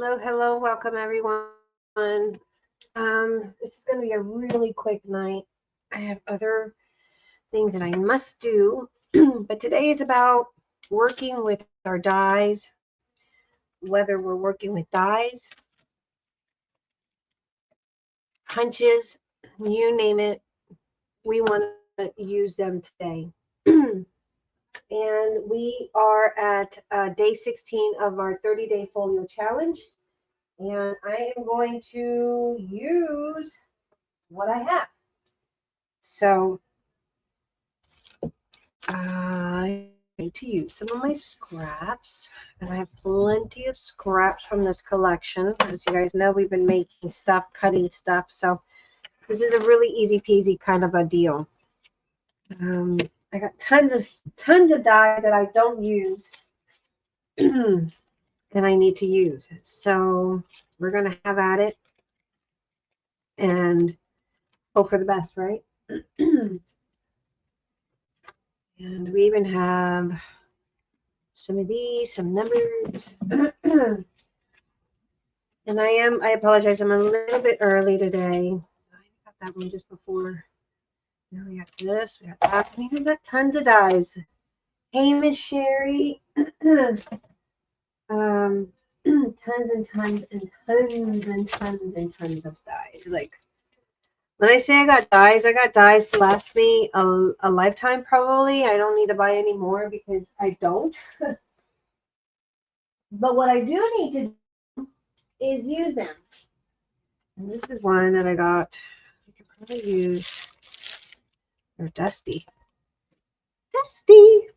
Hello, hello, welcome everyone. This is going to be a really quick night. I have other things that I must do, but today is about working with our dies, whether we're working with dies, punches, you name it, we want to use them today. And we are at day 16 of our 30-day folio challenge. And I am going to use what I have. So I need to use some of my scraps, and I have plenty of scraps from this collection. As you guys know, we've been making stuff, cutting stuff, so this is a really easy peasy kind of a deal. I got tons of dies that I don't use and I need to use. So we're gonna have at it and hope for the best, right? And we even have some of these, some numbers. And I apologize, I'm a little bit early today. I got that one just before. Now we got this, we got that. I mean, we've got tons of dies. Hey, Miss Sherry. Tons and tons and tons and tons and tons of dies. Like, when I say I got dies to last me a lifetime probably. I don't need to buy any more because I don't. But what I do need to do is use them. And this is one that I got. I could probably use. They're dusty. Dusty.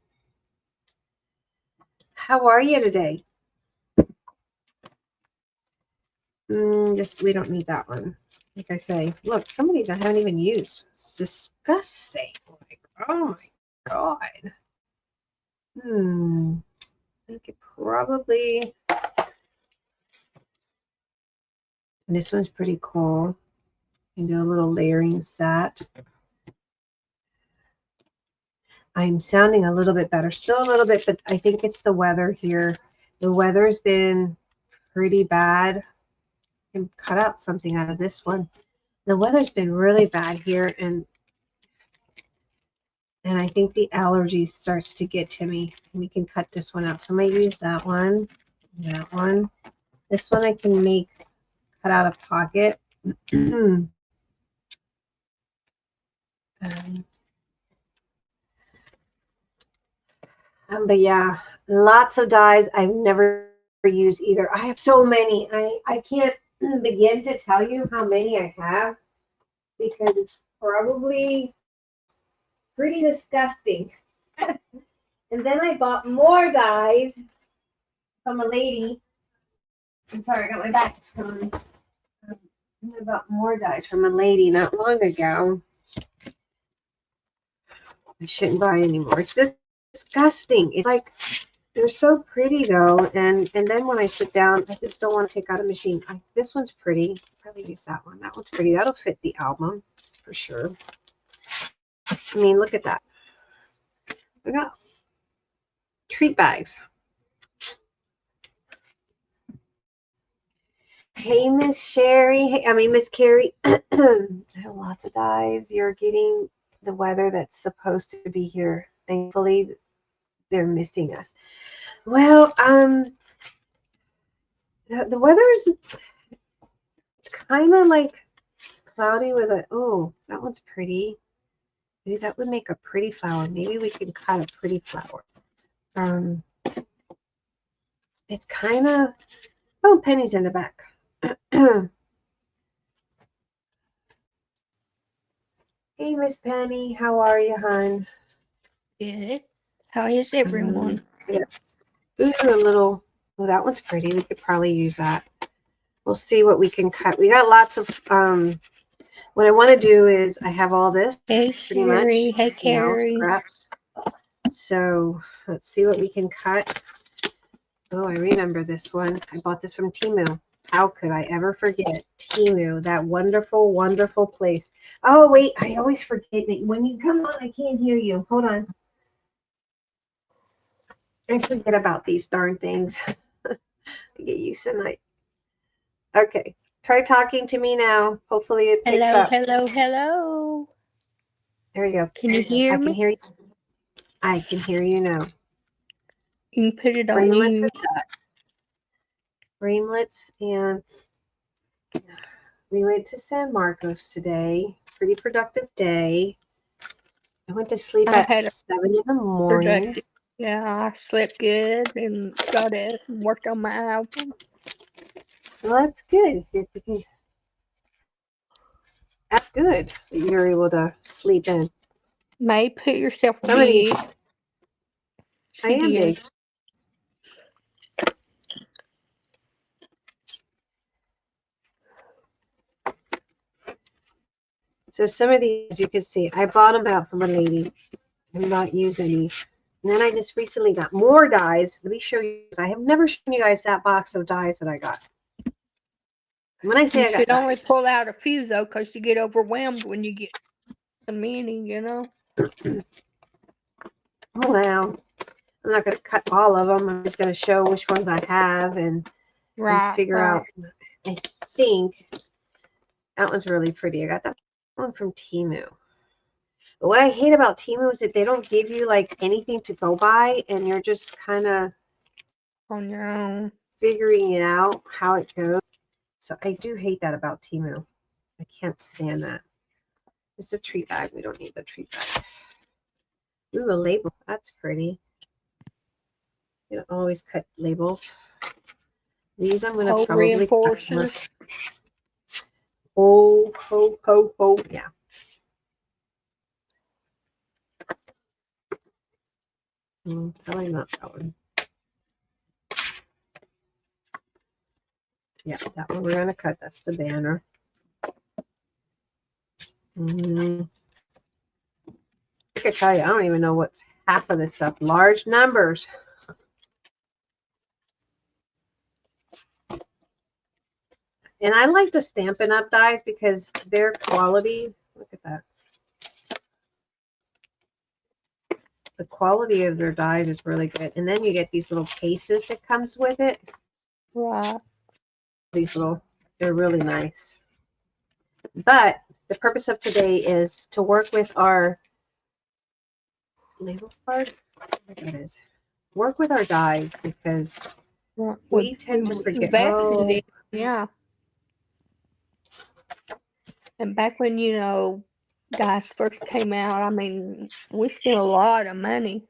How are you today? We don't need that one. Like I say, look, some of these I haven't even used. It's disgusting. Like, oh my God. I could probably. And this one's pretty cool. You can do a little layering set. I'm sounding a little bit better, still a little bit, but I think it's the weather here. The weather's been pretty bad. I can cut out something out of this one. The weather's been really bad here, and I think the allergy starts to get to me. We can cut this one out. So I'm going to use that one. This one I can cut out a pocket. But yeah, lots of dies I've never used either. I have so many. I can't begin to tell you how many I have because it's probably pretty disgusting. And then I bought more dies from a lady. I'm sorry, I got my back on. I bought more dies from a lady not long ago. I shouldn't buy anymore. It's just disgusting. It's like they're so pretty though, and then when I sit down, I just don't want to take out a machine. This one's pretty. I'll probably use that one. That one's pretty. That'll fit the album for sure. I mean, look at that. I got treat bags. Hey, Miss Sherry. Hey, Miss Carrie. I have lots of dies. You're getting the weather that's supposed to be here. Thankfully, they're missing us. Well, the weather's, it's kind of like cloudy with oh, that one's pretty. Maybe that would make a pretty flower. Maybe we can cut a pretty flower. It's kind of, oh, Penny's in the back. Hey, Miss Penny, how are you, hon? Good. How is everyone? Yeah. Ooh, a little. Oh, that one's pretty. We could probably use that. We'll see what we can cut. We got lots of. What I want to do is I have all this. Hey, pretty Sherry. much. Hey, Carrie. Scraps. So let's see what we can cut. Oh, I remember this one. I bought this from Temu. How could I ever forget Temu, that wonderful, wonderful place? Oh, wait, I always forget that when you come on, I can't hear you. Hold on. I forget about these darn things. I get used to night. Okay. Try talking to me now. Hopefully it picks Hello, up. hello, hello. There we go. Can you hear I can me? hear you. I can hear you now. You can put it on Brainlets mute. are done. Brainlets, and we went to San Marcos today. Pretty productive day. I went to sleep I at had a 7 in the morning. productive. Yeah, I slept good and got it and worked on my album. Well, that's good. That's good that you're able to sleep in. May, put yourself Somebody, big. I She am did. big. So some of these you can see, I bought them out from a lady. I'm not using any. And then I just recently got more dies. Let me show you. I have never shown you guys that box of dies that I got. When I say You I got should only dies, pull out a few, though, because you get overwhelmed when you get so many, you know? well, I'm not going to cut all of them. I'm just going to show which ones I have and Right, figure right. out. I think that one's really pretty. I got that one from Temu. But what I hate about Temu is that they don't give you like anything to go by, and you're just kind of On your own. figuring it out how it goes. So I do hate that about Temu. I can't stand that. It's a treat bag. We don't need the treat bag. Ooh, a label. That's pretty. You don't always cut labels. These I'm going to Whole probably cut reinforcers. unless. Oh, ho, ho, ho. Yeah. Probably not that one. Yeah, that one we're going to cut. That's the banner. I could tell you, I don't even know what's half of this stuff. Large numbers. And I like the Stampin' Up! Dies because their quality, look at that. The quality of their dies is really good. And then you get these little cases that comes with it. Right. These little, they're really nice. But the purpose of today is to work with our label card. What that is. Work with our dies because we tend to forget. Invested in, Oh, yeah. And back when, you know, guys first came out, I mean, we spent a lot of money.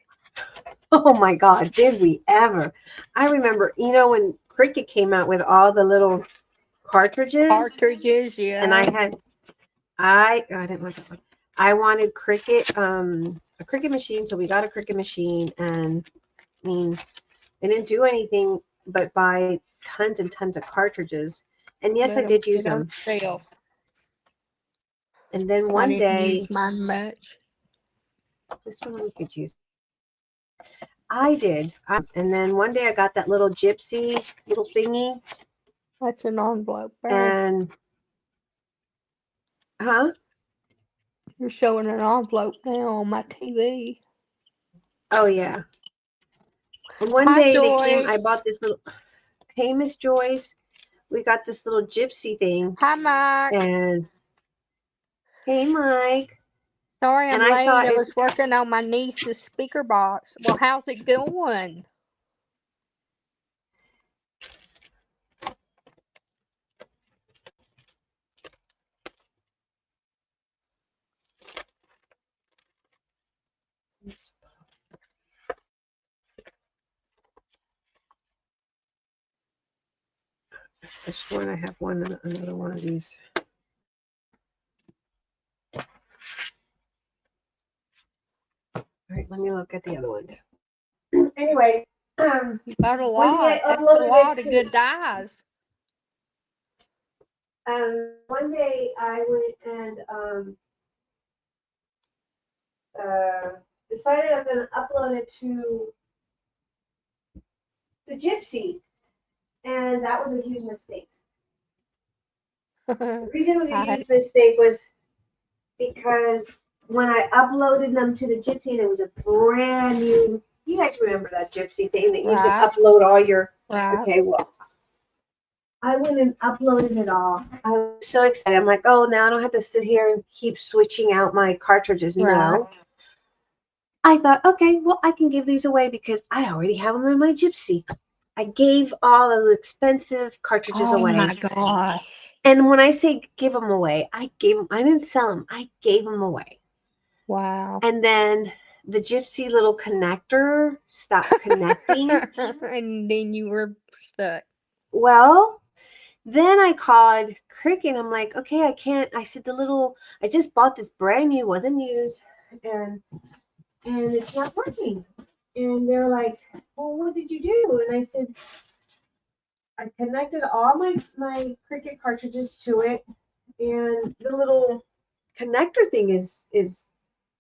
oh my God, did we ever? I remember, you know, when Cricut came out with all the little cartridges, Cartridges, and I yeah. didn't want that one. I wanted Cricut, a Cricut machine, so we got a Cricut machine, and I mean, they didn't do anything but buy tons and tons of cartridges. And yes, I Let them did use sit on them. the shelf. And then I one didn't day, use mine much. this one we could use. I did. And then one day I got that little gypsy little thingy. That's an envelope there. And, huh? You're showing an envelope now on my TV. Oh, yeah. And one Hi, day they came, I Joyce. bought this little, hey, Miss Joyce, we got this little gypsy thing. Hi, Mike. And, hey, Mike. Sorry And I'm I late. thought I if, was working on my niece's speaker box. Well, how's it going? I sworn I have another one of these. All right, let me look at the other ones. Anyway, You got a one day lot. I That's a uploaded lot it of to, good dyes. one day I went and decided I was going to upload it to the Gypsy, and that was a huge mistake. The reason it was a I huge mistake was because when I uploaded them to the Gypsy, and it was a brand new. You guys remember that Gypsy thing that you could right, upload all your. right. Okay, well, I went and uploaded it all. I was so excited. I'm like, oh, now I don't have to sit here and keep switching out my cartridges. Right. No. I thought, okay, well, I can give these away because I already have them in my Gypsy. I gave all those expensive cartridges Oh away. my gosh. And when I say give them away, I gave them, I didn't sell them, I gave them away. Wow. And then the Gypsy little connector stopped connecting. And then you were stuck. Well, then I called Cricket. I'm like, okay, I can't. I said I just bought this brand new, wasn't used, and it's not working. And they're like, well, what did you do? And I said, I connected all my Cricket cartridges to it, and the little connector thing is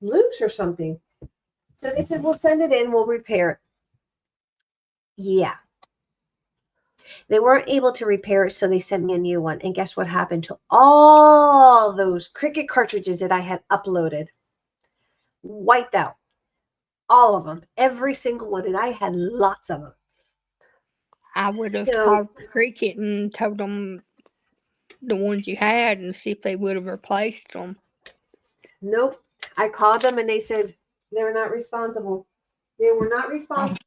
loose or something. So they said, we'll send it in, we'll repair it. Yeah. They weren't able to repair it, so they sent me a new one. And guess what happened to all those Cricut cartridges that I had uploaded? Wiped out. All of them. Every single one. And I had lots of them. I would have So, called Cricket and told them the ones you had and see if they would have replaced them. nope. I called them and they said they were not responsible. They were not responsible.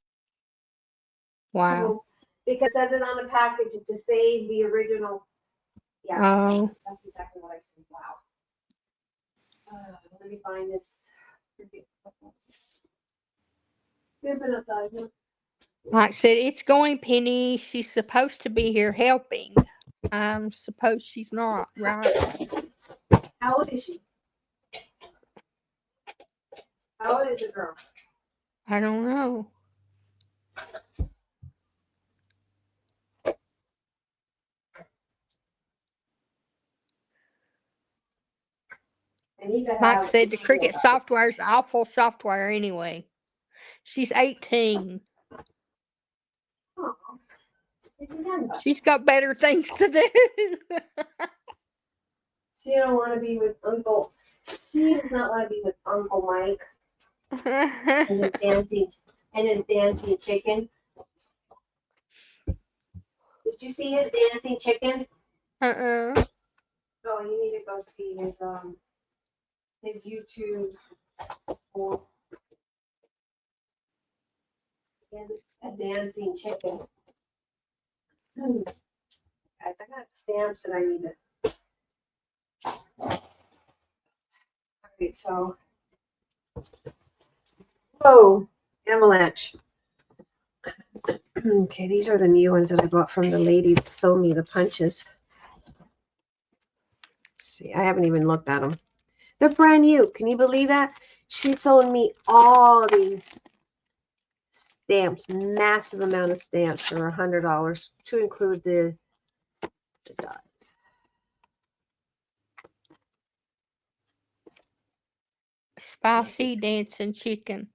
Wow. Because it says it on the package to save the original. Yeah, Oh. that's exactly what I said. Wow. Let me find this. Like I said, it's going, Penny. She's supposed to be here helping. I'm supposed she's not, right? How old is she? How old is the girl? I don't know. I need to Mike have said the video Cricket about this. software is awful software anyway. She's 18. Oh, remember. She's got better things to do. She don't want to be with Uncle. She does not want to be with Uncle Mike and his dancing chicken. Did you see his dancing chicken? uh-uh. Oh, you need to go see his YouTube. Oh, he has a dancing chicken. Guys, I got stamps that I need to. All right, so. Oh, avalanche. Okay, these are the new ones that I bought from the lady that sold me the punches. Let's see, I haven't even looked at them. They're brand new. Can you believe that? She sold me all these stamps, massive amount of stamps for $100 to include the dots. Spicy dancing chicken.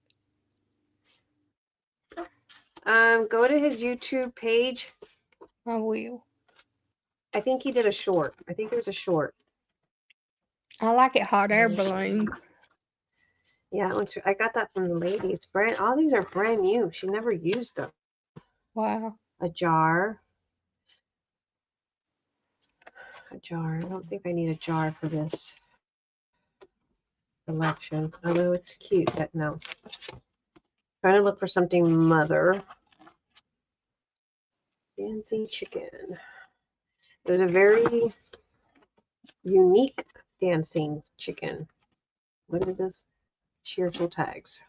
Go to his YouTube page. I will. I think he did a short. I think it was a short. I like it hot air balloon. Yeah, I got that from the lady. It's brand. All these are brand new. She never used them. Wow. A jar. A jar. I don't think I need a jar for this collection. Although it's cute, but no. Trying to look for something mother. Dancing chicken. There's a very unique dancing chicken. What is this? Cheerful tags.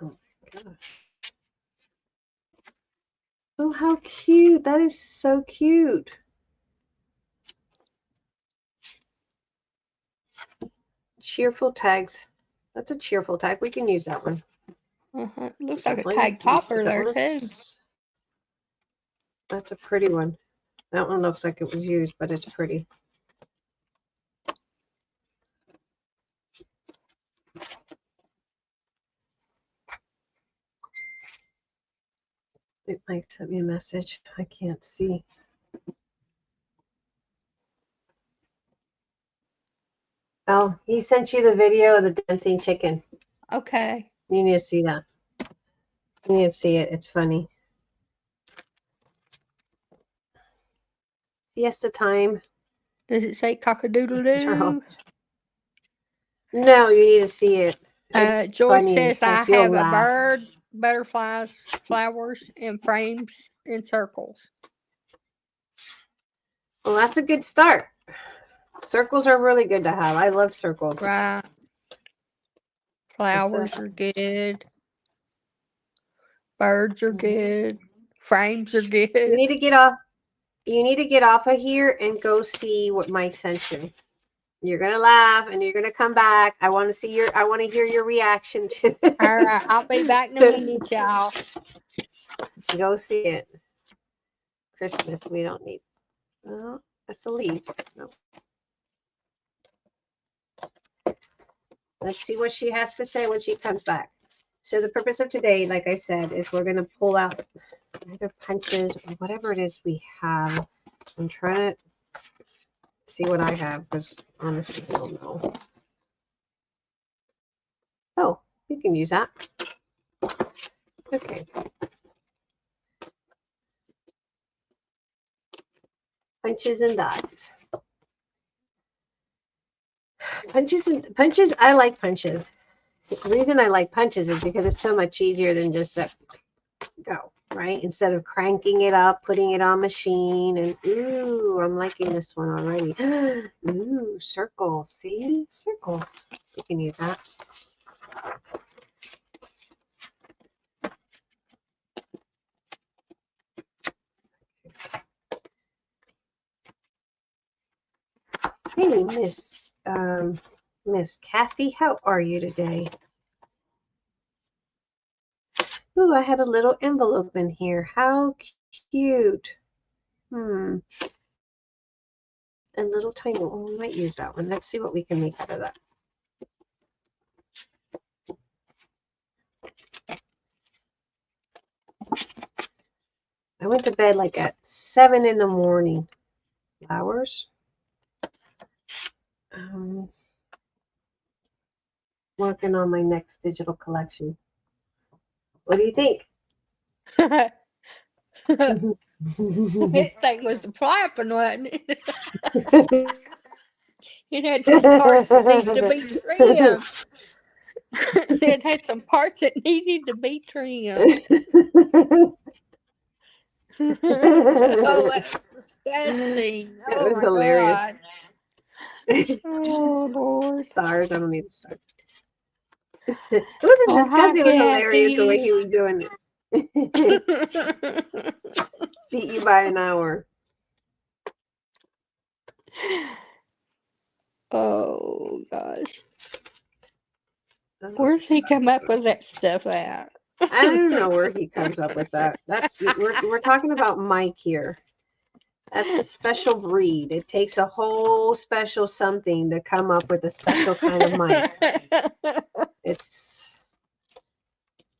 Oh my gosh. Oh, how cute. That is so cute. Cheerful tags. That's a cheerful tag. We can use that one. Looks like a Definitely. tag topper Put that there one too. That's a pretty one. That one looks like it was used, but it's pretty. It might send me a message. I can't see. Oh, he sent you the video of the dancing chicken. Okay. You need to see that. You need to see it. It's funny. Fiesta time. Does it say cock-a-doodle-doo? No, you need to see it. It's George funny says and stuff. I You'll have a laugh. bird, butterflies, flowers, and frames and circles. Well, that's a good start. Circles are really good to have. I love circles. Right. Flowers are good. Birds are good. Frames are You good. need to get off. You need to get off of here and go see what Mike sent you. You're gonna laugh and you're gonna come back. I want to see your. I want to hear your reaction to this. All right, I'll be back in a minute, y'all. Go see it. Christmas. We don't need. Oh, that's a leaf. No. Let's see what she has to say when she comes back. So the purpose of today, like I said, is we're gonna pull out either punches or whatever it is we have. I'm trying to see what I have because honestly, I don't know. Oh, you can use that. Okay. Punches and dies. Punches. I like punches. See, the reason I like punches is because it's so much easier than just a go, right? Instead of cranking it up, putting it on machine, and ooh, I'm liking this one already. Ooh, circles. See? Circles. You can use that. Hey, Miss Kathy, how are you today? Ooh, I had a little envelope in here. How cute. A little tiny one. We might use that one. Let's see what we can make out of that. I went to bed like at 7 in the morning. Flowers. Working on my next digital collection. What do you think? That thing was the flapping, wasn't it? It had some parts that needed to be trimmed. It had some parts that needed to be trimmed. Oh, that's disgusting. That Oh was my hilarious. god. Oh Lord. Stars. I don't need to start. It wasn't Oh, hi, disgusting. It was hilarious the way Kathy. he was doing it. Beat you by an hour. Oh gosh. Where's he come up with that stuff at? I don't know where he comes up with that. We're talking about Mike here. That's a special breed. It takes a whole special something to come up with a special kind of Mike. It's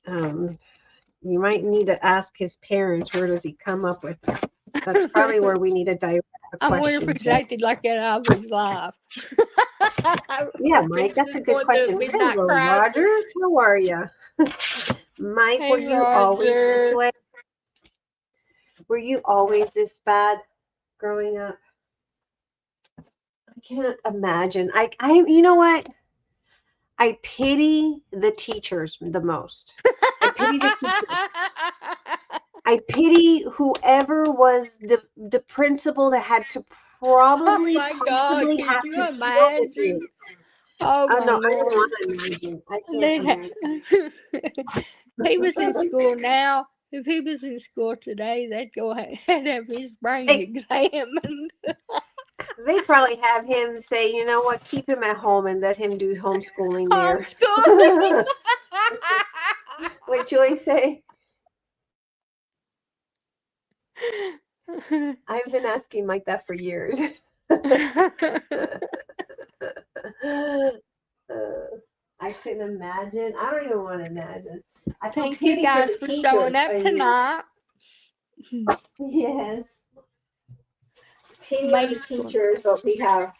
you might need to ask his parents, where does he come up with that? That's probably where we need to direct the I wonder if question he's to. acted like that all of his life. Yeah, Mike, that's a good question. Midnight Hello, crisis. Roger. How are you? Mike, Hey, were you always this Roger. way? Were you always this bad growing up? I can't imagine. You know what? I pity the teachers the most. I pity the teachers. I pity whoever was the principal that had to Oh probably my God, possibly can have you to deal with imagine? you. Oh Oh my no, I don't Lord. want to imagine. I can't imagine. He was in school now. If he was in school today, they'd go ahead and have his brain examined. They probably have him say, you know what, keep him at home and let him do homeschooling there. Homeschooling. What'd Joy say? I've been asking Mike that for years. I couldn't imagine. I don't even want to imagine. I feel Thank you pity for guys the for teachers. showing up tonight. Yes. Pity on the May's teachers, but we have.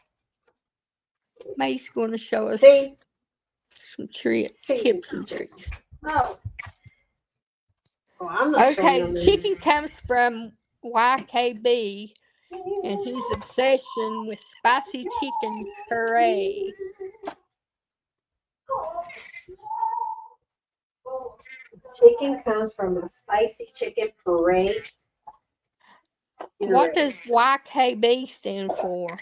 going to show us Say some the tips and teacher. tricks. Oh, Oh, I'm not showing Okay, them the any. chicken comes from YKB and his obsession with spicy chicken puree. Chicken comes from a spicy chicken puree. What does Puree. YKB stand for?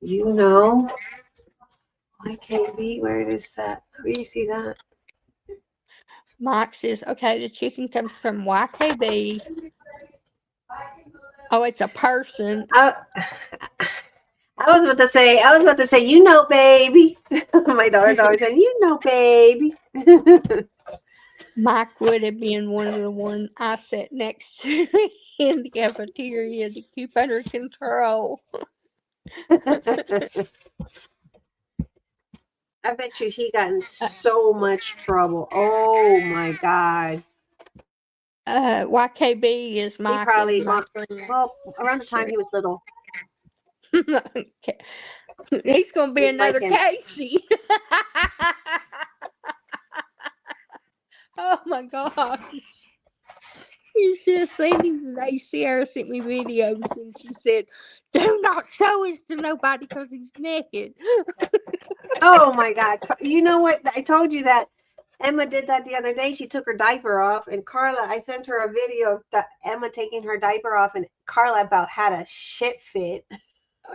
You know, IKB, where is that? Where do you see that? Mike says, okay, the chicken comes from YKB. Oh, it's a person. I, I was about to say, you know, baby. My daughter's always saying, you know, baby. Mike would have been one of the ones I sat next to in the cafeteria to keep under control. I bet you he got in so much trouble. Oh my God. YKB is He Mike and probably, my friend. well, around the time Sure. he was little, He's gonna be didn't like another him. Casey. Oh my gosh. You should have seen him today. Sarah sent me videos and she said, do not show this to nobody because he's naked. Oh my God. You know what? I told you that Emma did that the other day. She took her diaper off, and Carla, I sent her a video of Emma taking her diaper off, and Carla about had a shit fit.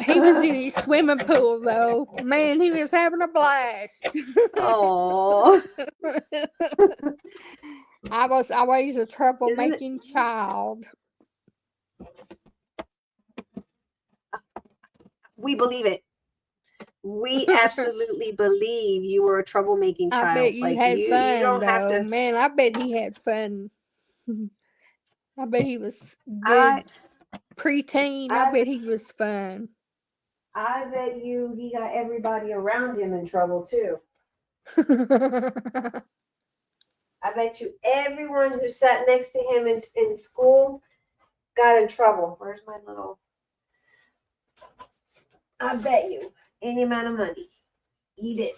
He was in his swimming pool though. Man, he was having a blast. Oh, I was always a isn't it? troublemaking child. We believe it. We absolutely believe you were a troublemaking I bet child. you Like had you fun don't have though. to. Man, I bet he had fun. I bet he was I, good preteen. I I, bet he was fun. I bet you he got everybody around him in trouble too. I bet you everyone who sat next to him in school got in trouble. Where's my little? I bet you any amount of money he did.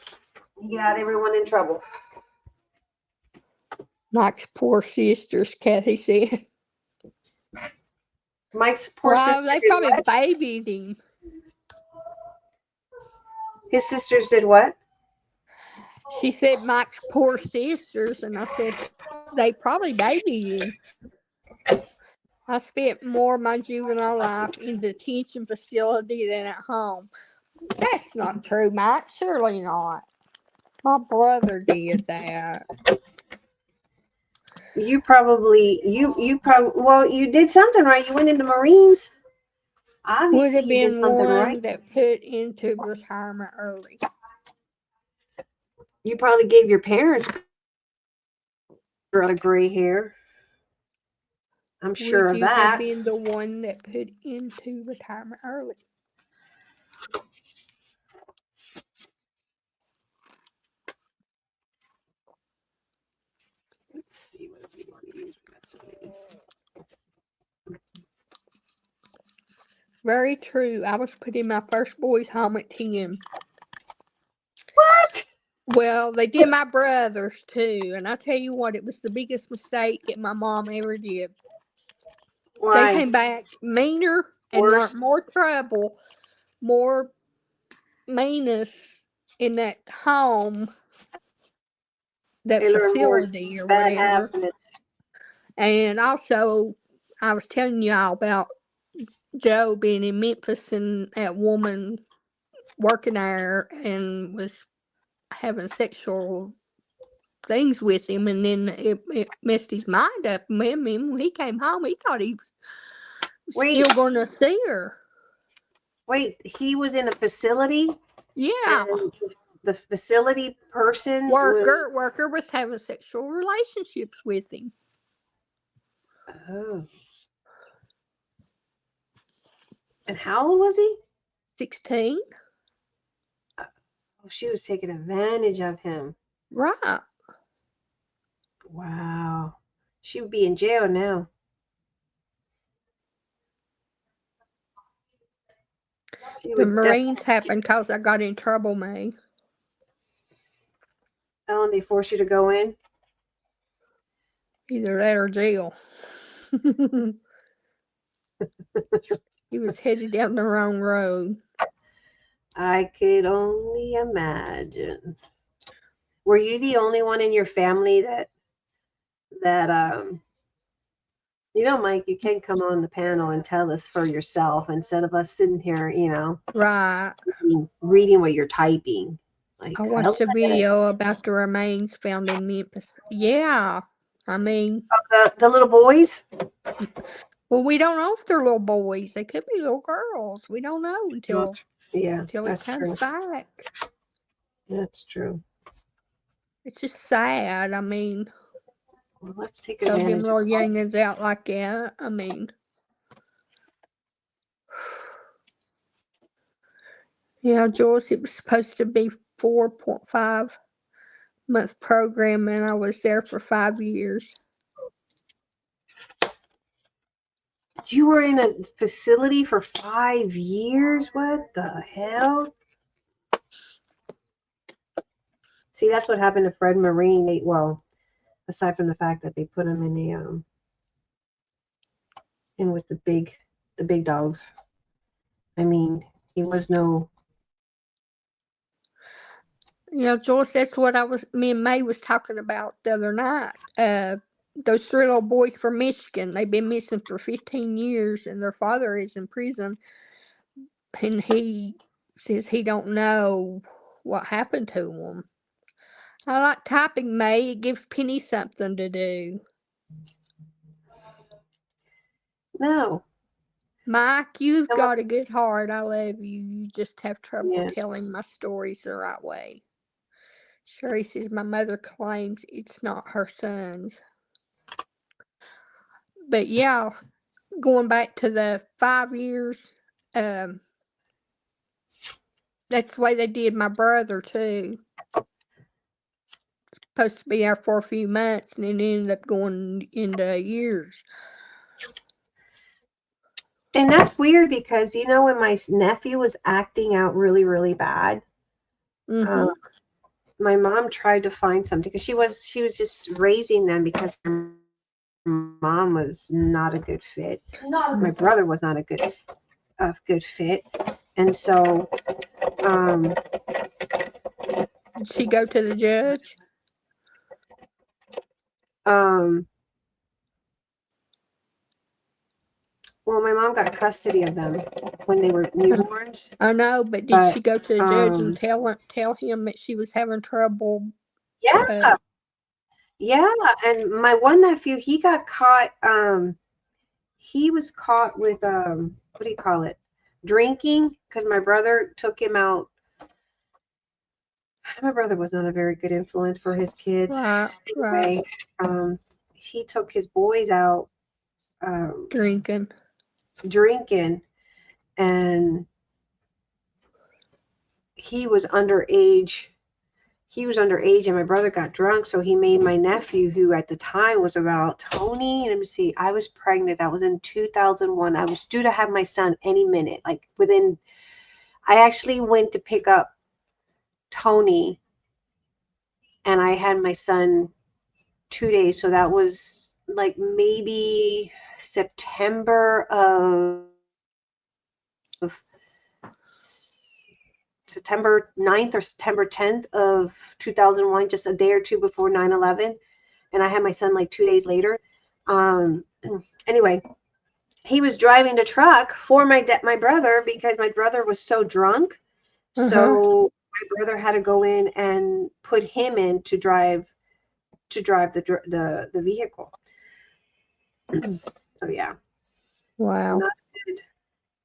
He got everyone in trouble. Mike's poor sisters, Kathy said. Mike's poor Well, sister they did probably what? babied him. His sisters did what? She said Mike's poor sisters, and I said they probably babied him. I spent more of my juvenile life in detention facility than at home. That's not true, Mike. Surely not. My brother did that. Well, you did something right. You went into Marines. Would Obviously have you did been something right. one that put into retirement early. You probably gave your parents a lot of gray hair. I'm sure Would of you have that. been the one that put into retirement early? Let's see what we want to use. We got so many. Very true. I was putting my first boys home at 10. What? Well, they did my brothers too, and I tell you what, it was the biggest mistake that my mom ever did. They Why? came back meaner and learned Worse. more trouble, more meanness in that home, that They learn more facility or bad whatever. habits. And also, I was telling y'all about Joe being in Memphis and that woman working there and was having sexual things with him, and then it messed his mind up. When he came home, he thought he was Wait, still going to see her. wait. He was in a facility, Yeah, and the facility person was. worker was having sexual relationships with him. Oh. And how old was he? 16, Oh, she was taking advantage of him. right? Wow. She would be in jail now. She The would definitely. Marines happened because I got in trouble, May. Oh, and they force you to go in? Either that or jail. He was headed down the wrong road. I could only imagine. Were you the only one in your family that Mike, you can come on the panel and tell us for yourself instead of us sitting here, Right. reading what you're typing. Like, I watched a video about the remains found in Memphis. Yeah. I mean, the little boys? well, we don't know if they're little boys. They could be little girls. We don't know until Yeah, it that's comes true. back. That's true. It's just sad. I mean, Well, let's take so them advantage. little youngins out like that. I mean, yeah, Joyce, it was supposed to be 4.5-month program, and I was there for 5 years. You were in a facility for 5 years? What the hell? See, that's what happened to Fred Marine. Well, aside from the fact that they put him in with the big dogs. I mean, he was no. Joyce, that's what me and May was talking about the other night. Those 3 little boys from Michigan, they've been missing for 15 years, and their father is in prison, and he says he don't know what happened to them. I like typing, May. It gives Penny something to do. No. Mike, you've got a good heart. I love you. You just have trouble telling my stories the right way. Sherry says my mother claims it's not her son's. But yeah, going back to the 5 years, that's the way they did my brother too. Supposed to be there for a few months, and then ended up going into years. And that's weird because when my nephew was acting out really, really bad, my mom tried to find something because she was just raising them because her mom was not a good fit. My brother was not a good fit, and so did she go to the judge? Well, my mom got custody of them when they were newborns. I know, but did she go to the judge and tell him that she was having trouble? Yeah. Yeah, and my one nephew, he got caught. He was caught with what do you call it? Drinking, because my brother took him out. My brother was not a very good influence for his kids. Right. He took his boys out drinking, and he was underage. And my brother got drunk, so he made my nephew, who at the time was about Tony. Let me see. I was pregnant. That was in 2001. I was due to have my son any minute. Like I actually went to pick up Tony, and I had my son 2 days. So that was like maybe September 9th or September 10th of 2001, just a day or two before 9/11. And I had my son like 2 days later. Anyway, he was driving the truck for my brother because my brother was so drunk. So my brother had to go in and put him in to drive the vehicle. So yeah. Wow.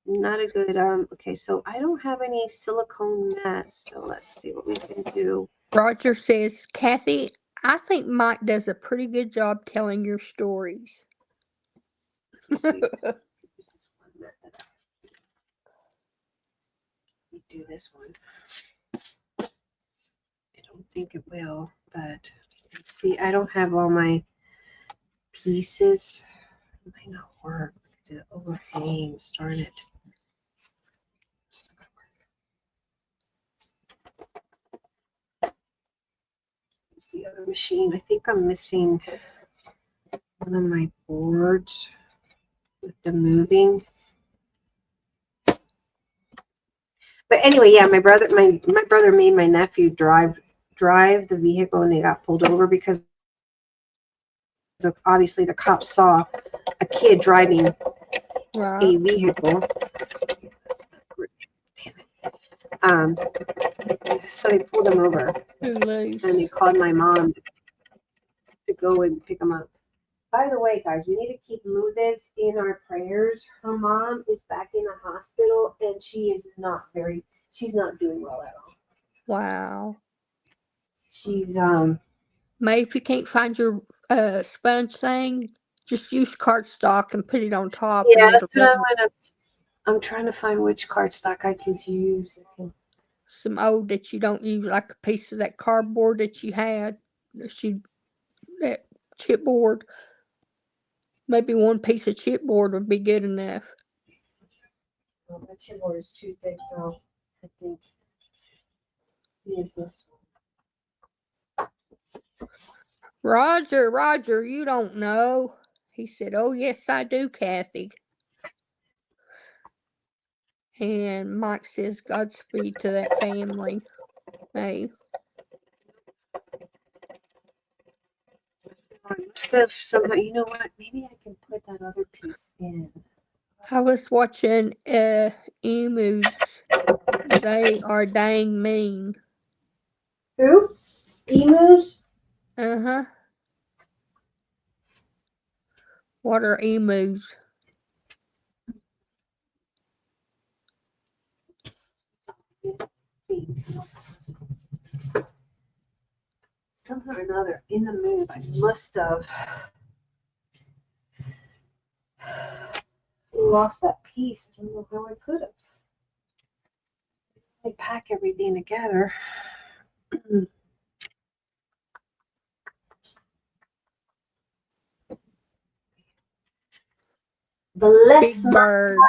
Not a good. Okay, so I don't have any silicone mats, so let's see what we can do. Roger says, Kathy, I think Mike does a pretty good job telling your stories. Let's see. This one method. Let me do this one. I don't think it will, but see, I don't have all my pieces. It might not work because it overhangs. Darn it. It's not gonna work. Where's the other machine? I think I'm missing one of my boards with the moving. But anyway, yeah, my brother made my nephew drive the vehicle, and they got pulled over because of, obviously the cops saw a kid driving a Right. vehicle. Damn it. So they pulled him over, Too loose. and they called my mom to go and pick him up. By the way, guys, we need to keep Lourdes in our prayers. Her mom is back in the hospital, and she's not doing well at all. Wow. She's Maybe if you can't find your sponge thing, just use cardstock and put it on top, and yeah, it'll that's what go. I'm trying to find which cardstock I could use. Some old that you don't use, like a piece of that cardboard that you had, that chipboard. Maybe one piece of chipboard would be good enough. Oh, that chipboard is too thick, though. I think need this one. Roger, you don't know. He said, "Oh, yes, I do, Kathy." And Mike says, "Godspeed to that family." Hey, Stuff somehow. You know what? Maybe I can put that other piece in. I was watching emus. They are dang mean. Who? Emus? Uh-huh. What are emus? Somehow or another, in the move, I must have lost that piece. I don't know how I could have. I pack everything together. Bless Big birds.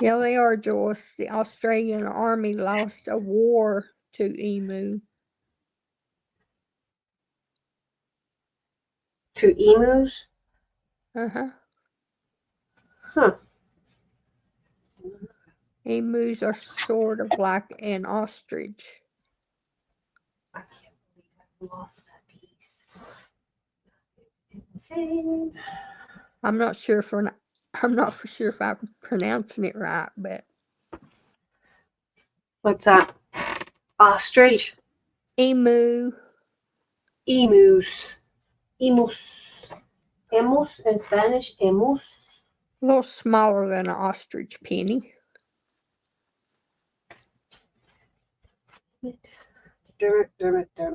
Yeah, they are, Joyce. The Australian Army lost a war to emu. to emus. Uh-huh. Huh. Emus are sort of like an ostrich. I can't believe I lost that piece. Insane. I'm not sure if I'm pronouncing it right, but What's that? Ostrich? emu. Emus. Emus. Emus in Spanish. Emus. A little smaller than an ostrich, Penny. Dermot. How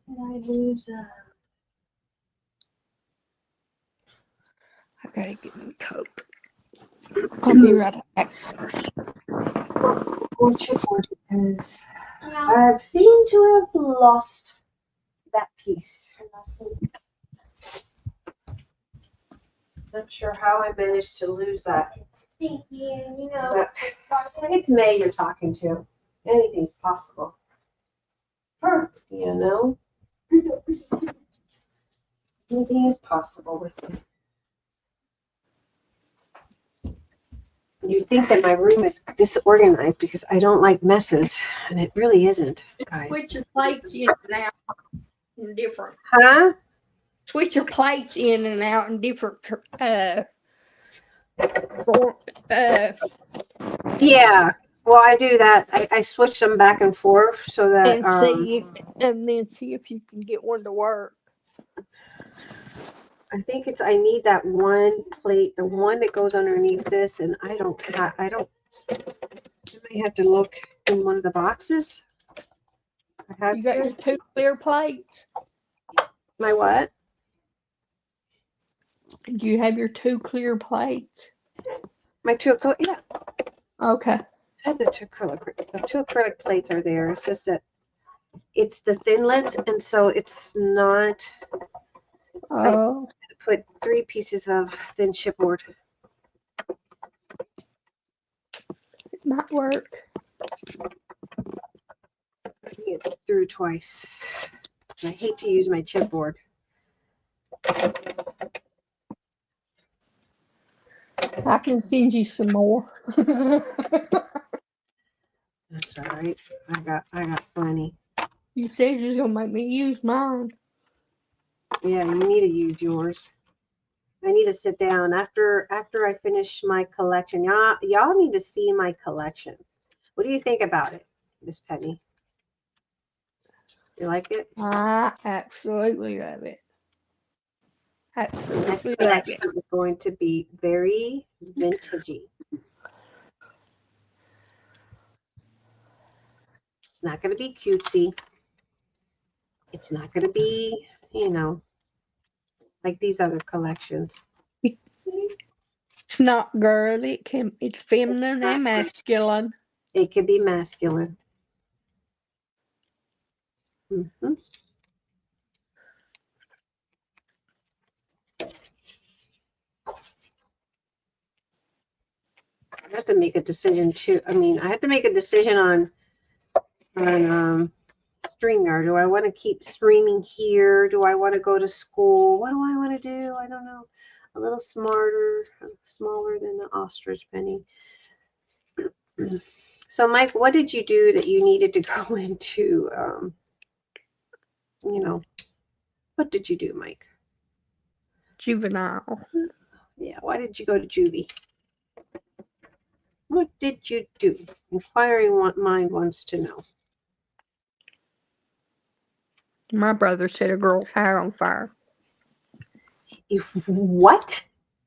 did I lose that? I gotta get my coat. I'll be right back. Or chipboard, because I've seemed to have lost that piece. Not sure how I managed to lose that. Thank you. You know, But it's May you're talking to. Anything's possible. You know? Anything is possible with me. You think that my room is disorganized because I don't like messes, and it really isn't, guys. Switch your plates in and out in different. Huh? Switch your plates in and out in different. Yeah. Well, I do that. I switch them back and forth so that And then see if you can get one to work. I think I need that one plate, the one that goes underneath this, and I may have to look in one of the boxes. You got your two clear plates? My what? Do you have your two clear plates? My two acrylic, yeah. Okay. I had the two acrylic plates are there. It's just that it's the thinlits, and so it's not. Oh. I put 3 pieces of thin chipboard. Might work. Get through twice. I hate to use my chipboard. I can send you some more. That's all right. I got plenty. You said you're gonna make me use mine. Yeah, you need to use yours. I need to sit down after I finish my collection. Y'all need to see my collection. What do you think about it, Miss Penny? You like it? I absolutely love it. Next Absolutely love collection it. is going to be very vintagey. It's not going to be cutesy. It's not going to be, like these other collections. It's not girly. It's feminine and masculine. It could be masculine. Mm-hmm. I have to make a decision too. I mean, I have to make a decision on stringer. Do I want to keep streaming here? Do I want to go to school? What do I want to do? I don't know. A little smarter, smaller than the ostrich penny. So, Mike, what did you do that you needed to go into? What did you do, Mike? Juvenile. Yeah, why did you go to juvie? What did you do? Inquiring mind wants to know. My brother set a girl's hair on fire. What?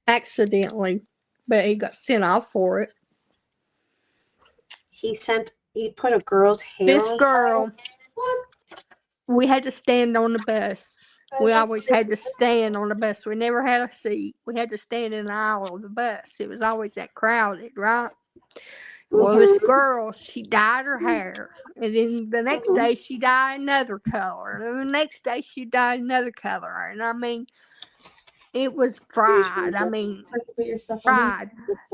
Accidentally. But he got sent off for it. He put a girl's hair This on girl, fire? we had to stand on the bus. We always had to stand on the bus. We never had a seat. We had to stand in the aisle of the bus. It was always that crowded, right? Well, this girl, she dyed her hair. And then the next day, she dyed another color. And the next day, she dyed another color. And I mean, it was fried. I mean, fried.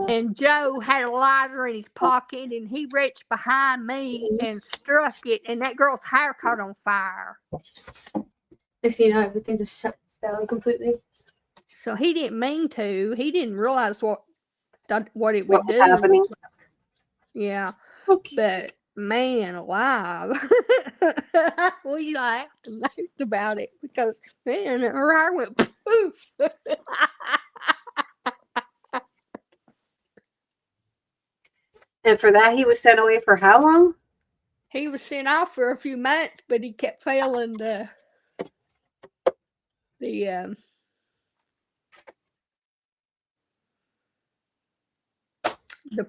And Joe had a lighter in his pocket, and he reached behind me and struck it, and that girl's hair caught on fire. If everything just shuts down completely. So he didn't mean to. He didn't realize what it would What was do. happening? Yeah. Okay. But man alive. We laughed and laughed about it because man, her hair went poof. And for that, he was sent away for how long? He was sent off for a few months, but he kept failing the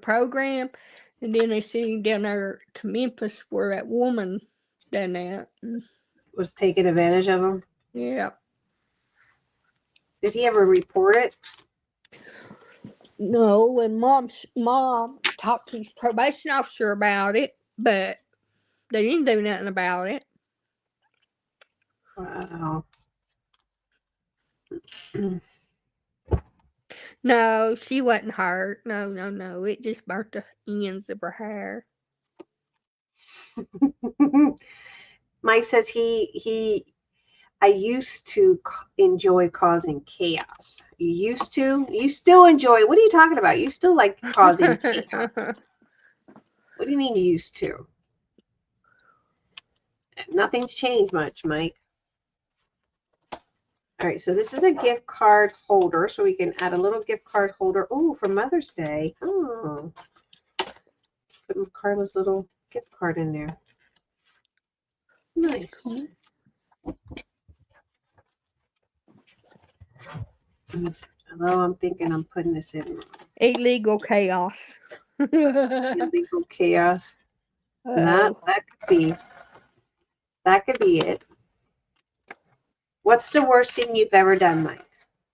program, and then they sent him down there to Memphis where that woman done that. Was taking advantage of him? Yeah. Did he ever report it? No, and mom talked to his probation officer about it, but they didn't do nothing about it. Wow. No, she wasn't hurt. No. It just burnt the ends of her hair. Mike says I used to enjoy causing chaos. You used to? You still enjoy? What are you talking about? You still like causing chaos? What do you mean you used to? Nothing's changed much, Mike. All right, so this is a gift card holder, so we can add a little gift card holder. Oh, for Mother's Day. Oh, put Carla's little gift card in there. Nice. Although I'm thinking I'm putting this in wrong. Illegal chaos. Illegal chaos. That could be it. What's the worst thing you've ever done, Mike?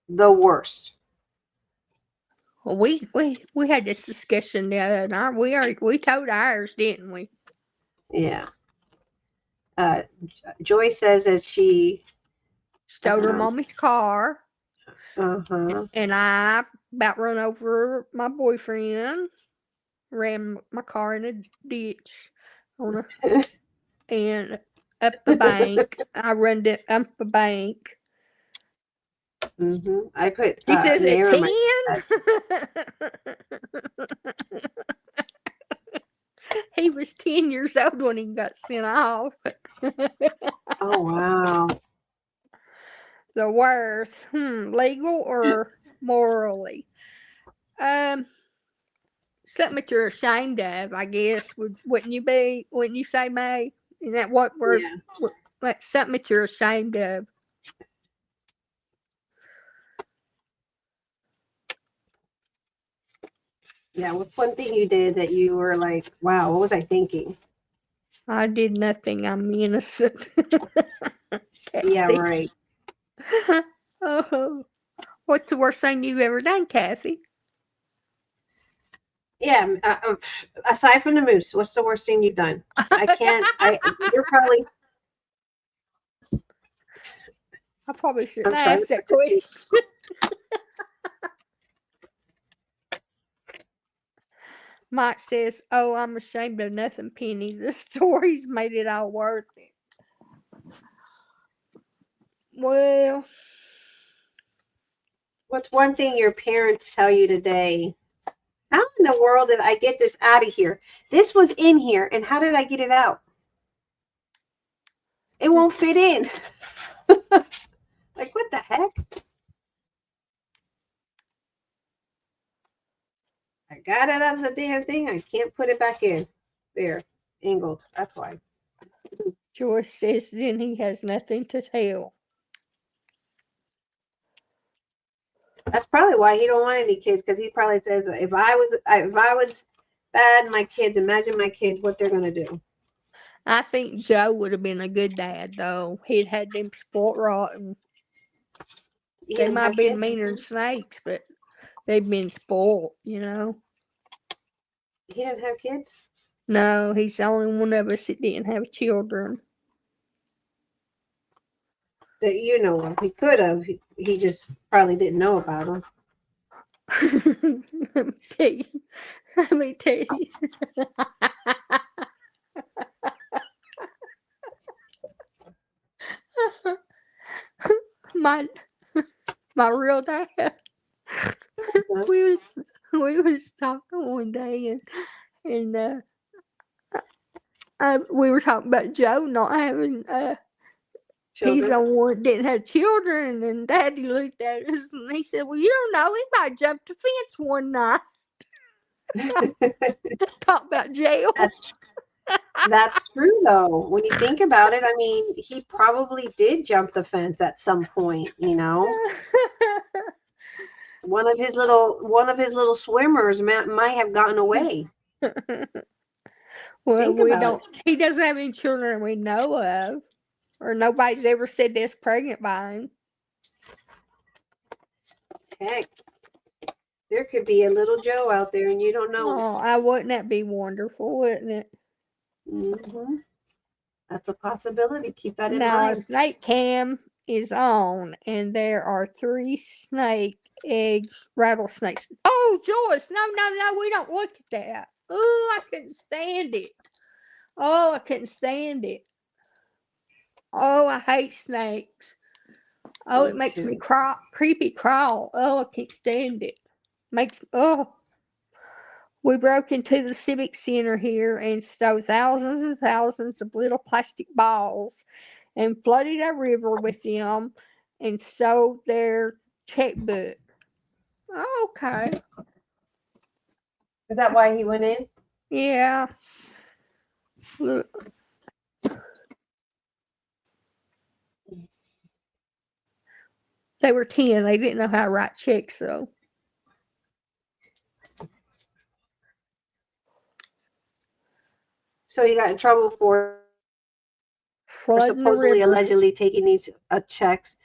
The worst. Well, we had this discussion the other night. We told ours, didn't we? Yeah. Joy says that she stole her mommy's car. Uh-huh. And I about run over my boyfriend. ran my car in a ditch on a, and up the bank. I run it up the bank. I put He says an at arrow in my 10. He was 10 years old when he got sent off. Oh, wow. The worst. Legal or morally? Something that you're ashamed of, I guess. Wouldn't you be? Wouldn't you say, May? Isn't that what word? Yeah. Like something that you're ashamed of. Yeah, what's one thing you did that you were like, wow, what was I thinking? I did nothing. I'm innocent. Yeah, Kathy. right. Oh, what's the worst thing you've ever done, Kathy? Yeah, aside from the moose, what's the worst thing you've done? You're probably, I probably shouldn't I'm trying ask to that put this in. question. Mike says, "Oh, I'm ashamed of nothing, Penny. The stories made it all worth it." Well, What's one thing your parents tell you today? How in the world did I get this out of here? This was in here, and how did I get it out? It won't fit in. Like, what the heck? I got it out of the damn thing. I can't put it back in. There, angled. That's why. Joyce says then he has nothing to tell. That's probably why he don't want any kids, because he probably says, if I was bad, my kids, imagine my kids, what they're gonna do. I think Joe would have been a good dad, though. He'd had them spoiled rotten. He They didn't might have have been kids? meaner than snakes, but they've been spoiled, you know. He didn't have kids? No, he's the only one of us that didn't have children. That you know of. He could have. He just probably didn't know about them. Let me tell you. Let me tell you. my real dad. we was talking one day and we were talking about Joe not having he's Children. the one that didn't have children, and Daddy looked at us and he said, "Well, you don't know, he might jump the fence one night." Talk about jail. That's true though. When you think about it, I mean, he probably did jump the fence at some point, you know. One of his little swimmers might have gotten away. Well, Think we about don't. He doesn't have any children we know of, or nobody's ever said they're pregnant by him. it. Heck, there could be a little Joe out there and you don't know. Oh, wouldn't that be wonderful, wouldn't it? Mm-hmm. That's a possibility. Keep that in Now, a mind. snake cam is on, and there are 3 snake eggs, rattlesnakes. Oh, Joyce, no, we don't look at that. Oh, I couldn't stand it. Oh, I couldn't stand it. Oh, I hate snakes. Oh, it makes me creepy crawl. Oh, I can't stand it. We broke into the Civic Center here and stole thousands and thousands of little plastic balls and flooded our river with them and stole their checkbook. Okay. Is that why he went in? Yeah. Look. They were 10. They didn't know how to write checks, though. So he got in trouble for Flooding the supposedly, river. allegedly taking these checks.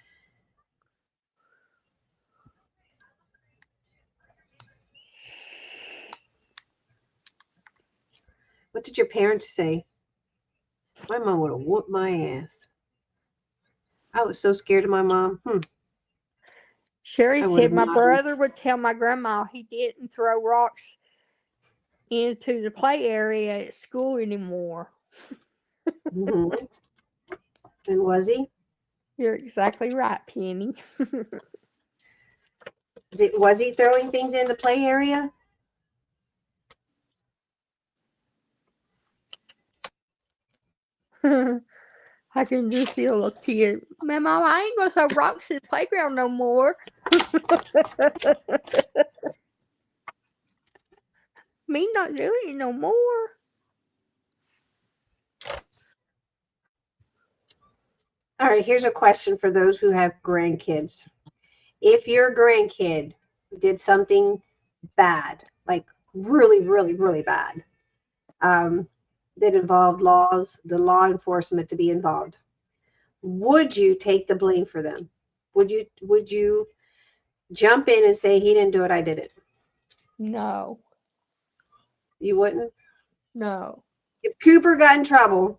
What did your parents say? My mom would have whooped my ass. I was so scared of my mom. Sherry I would said have my not. brother would tell my grandma he didn't throw rocks into the play area at school anymore. Mhm. And was he? You're exactly right, Penny. Was he throwing things in the play area? I can just see a little kid. Man, Mama, I ain't gonna throw rocks in the playground no more. Me not doing it no more. All right, here's a question for those who have grandkids. If your grandkid did something bad, like really, really, really bad, that involved the law enforcement to be involved, would you take the blame for them? Would you jump in and say he didn't do it, I did it? No. You wouldn't? No. If Cooper got in trouble,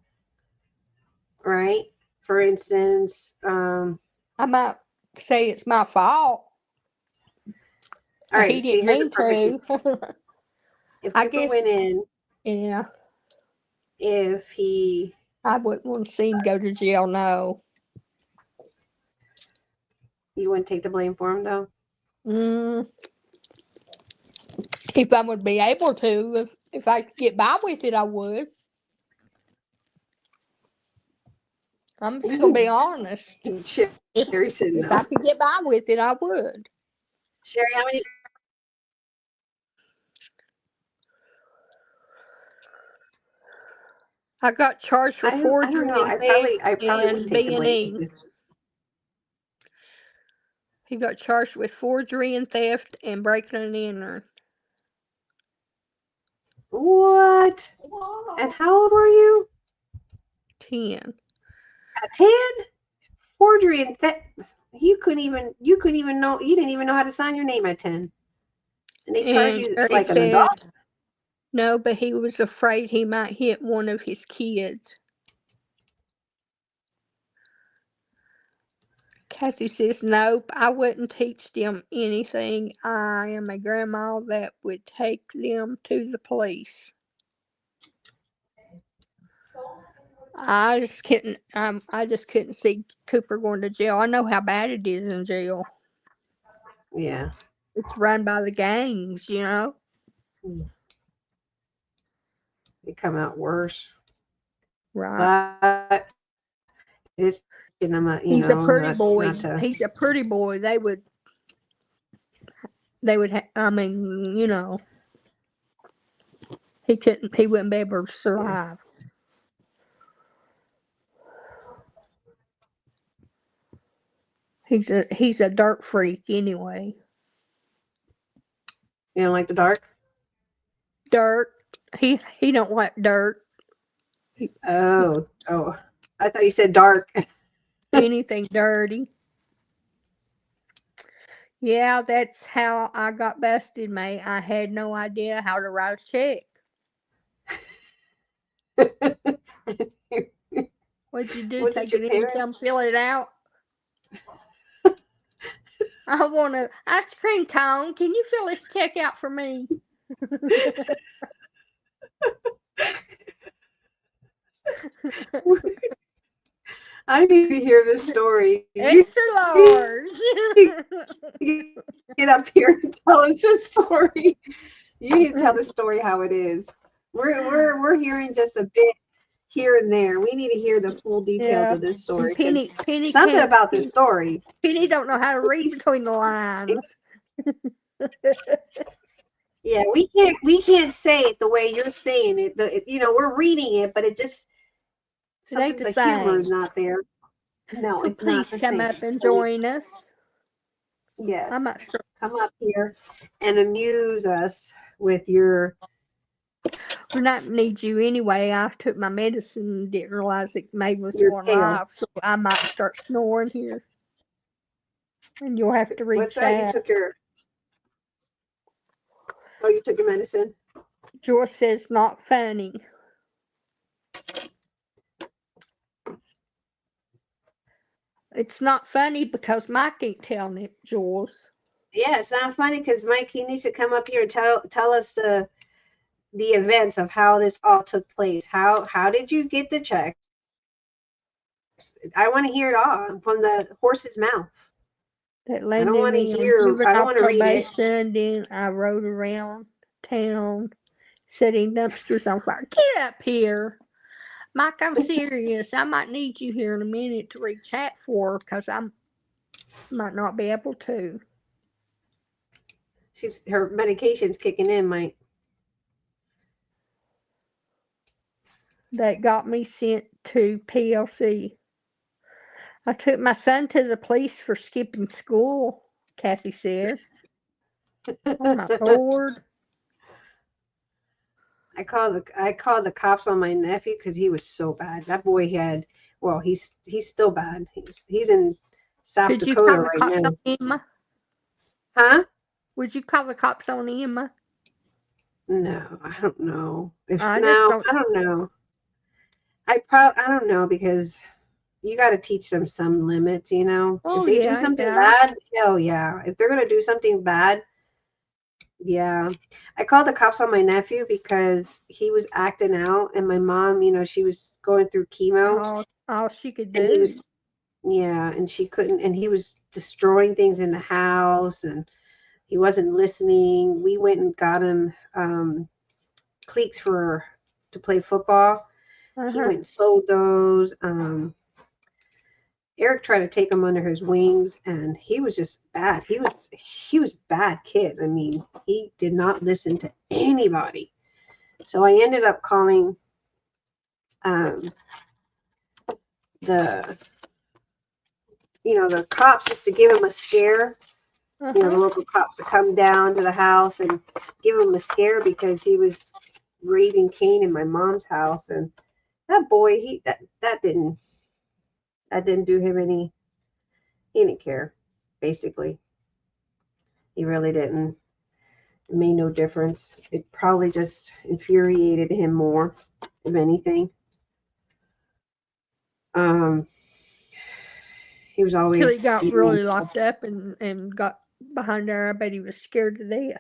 right? For instance, I might say it's my fault. all right, He see, didn't here's a mean perfect to. if I Cooper guess, went in, yeah, if he I wouldn't want to see him go to jail, no. you wouldn't take the blame for him though? If I would be able to, if I could get by with it, I would. I'm just going to be honest. Sherry said If no. I could get by with it, I would. Sherry, how many? I got charged for I don't forgery know. and I theft probably wouldn't and take the blame. B&E. He got charged with forgery and theft and breaking and entering. What? And how old were you? 10. At 10? Forgery and theft. You couldn't even know, you didn't even know how to sign your name at 10. And they charge And you Gary like an said, adult? no, but he was afraid he might hit one of his kids. Kathy says, nope, I wouldn't teach them anything. I am a grandma that would take them to the police. I just couldn't see Cooper going to jail. I know how bad it is in jail. Yeah. It's run by the gangs, you know. They come out worse. Right. But it's, He's a pretty boy. not to, He's a pretty boy. They would. I mean, you know, he wouldn't be able to survive. He's a dirt freak anyway. you don't like the dark? Dirt. He don't like dirt. Oh. I thought you said dark. Anything dirty. Yeah, that's how I got busted, mate. I had no idea how to write a check. What'd you do? What did Take your it in, parents? come fill it out? I want an ice cream cone. Can you fill this check out for me? I need to hear this story. Extra large. Get up here and tell us a story. You need to tell the story how it is. We're hearing just a bit here and there. We need to hear the full details of this story. Penny Something about this story. Penny don't know how to read between the lines. Yeah, we can't say it the way you're saying it. We're reading it, but it just It ain't the the humor same. is not there. No, So it's not please the come same. up and join us. Yes. I'm not sure. Come up here and amuse us with your. We not need you anyway. I took my medicine and didn't realize it made was Your going tale. off, so I might start snoring here. And you'll have to read What's that? You took your. Oh, you took your medicine? George says not funny. It's not funny because Mike ain't telling it, George. Yeah, it's not funny because Mike, he needs to come up here and tell us the the events of how this all took place. How did you get the checks? I want to hear it all from the horse's mouth. That I don't landed want to me on hear. I don't juvenile want to read it. probation. Then I rode around town setting dumpsters on fire. Get up here. Mike, I'm serious. I might need you here in a minute to read chat for her because I might not be able to. Her medication's kicking in, Mike. That got me sent to PLC. I took my son to the police for skipping school, Kathy said. Oh my Lord. I called the cops on my nephew because he was so bad. That boy had, well, he's still bad. He's in South Could you Dakota call the right cops now. on Emma? Huh? Would you call the cops on Emma? No, I don't know. I don't know. I don't know because you got to teach them some limits, you know. Oh If they do yeah, something yeah. bad, hell yeah. If they're gonna do something bad, yeah. I called the cops on my nephew because he was acting out, and my mom, you know, she was going through chemo, All she could and he do. was, yeah, and she couldn't, and he was destroying things in the house, and he wasn't listening. We went and got him cleats to play football. He Uh-huh. went and sold those. Eric tried to take him under his wings, and he was just bad. He was a bad kid. I mean, he did not listen to anybody. So I ended up calling the the cops just to give him a scare. Uh-huh. You know, the local cops to come down to the house and give him a scare because he was raising Cain in my mom's house, and that boy, that didn't do him any. He didn't care, basically. He really didn't. It made no difference. It probably just infuriated him more, if anything. He was Till always he got really locked up and got behind there. I bet he was scared to death.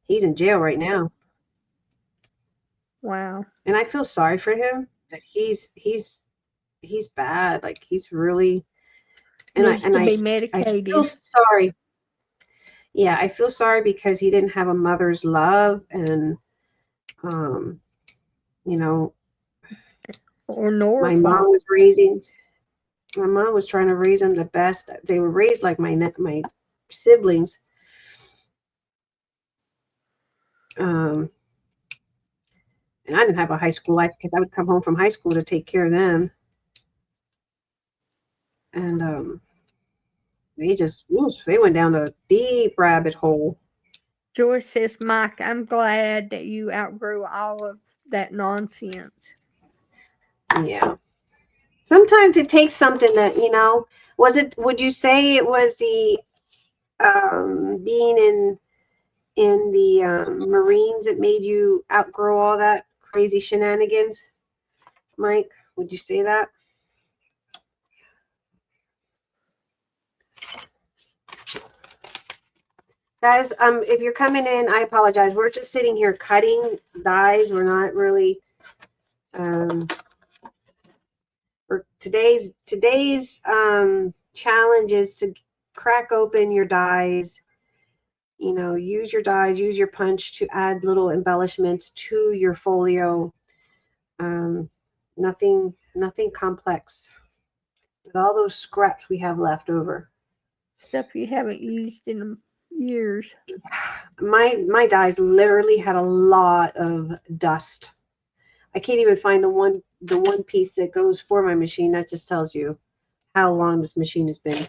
He's in jail right now. Wow. And I feel sorry for him, but he's bad. Like he's really Needs to be I medicated. feel sorry. Yeah, I feel sorry because he didn't have a mother's love, and you know, Or my Norfolk. mom was trying to raise them the best. They were raised like my siblings. And I didn't have a high school life because I would come home from high school to take care of them. And they went down a deep rabbit hole. Joyce says, Mike, I'm glad that you outgrew all of that nonsense. Yeah. Sometimes it takes something that, would you say it was the being in the Marines that made you outgrow all that crazy shenanigans? Mike, would you say that? Guys, if you're coming in, I apologize. We're just sitting here cutting dies. We're not really for today's challenge is to crack open your dies. You know, use your dies, use your punch to add little embellishments to your folio. Nothing complex. With all those scraps we have left over. Stuff you haven't used in years. My dies literally had a lot of dust. I can't even find the one piece that goes for my machine. That just tells you how long this machine has been.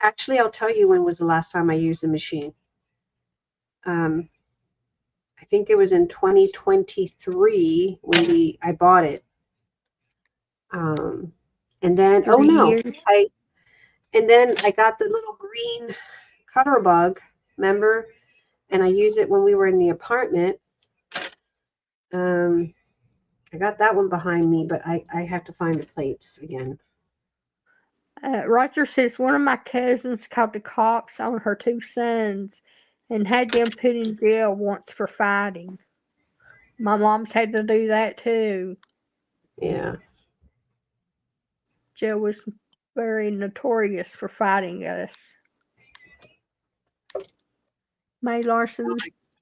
Actually, I'll tell you when was the last time I used the machine. I think it was in 2023 when I bought it. And then 3 years. And then I got the little green cutter bug, remember? And I used it when we were in the apartment. I got that one behind me, but I have to find the plates again. Roger says one of my cousins called the cops on her 2 sons and had them put in jail once for fighting. My mom's had to do that too. Yeah. Joe was very notorious for fighting us. May Larson,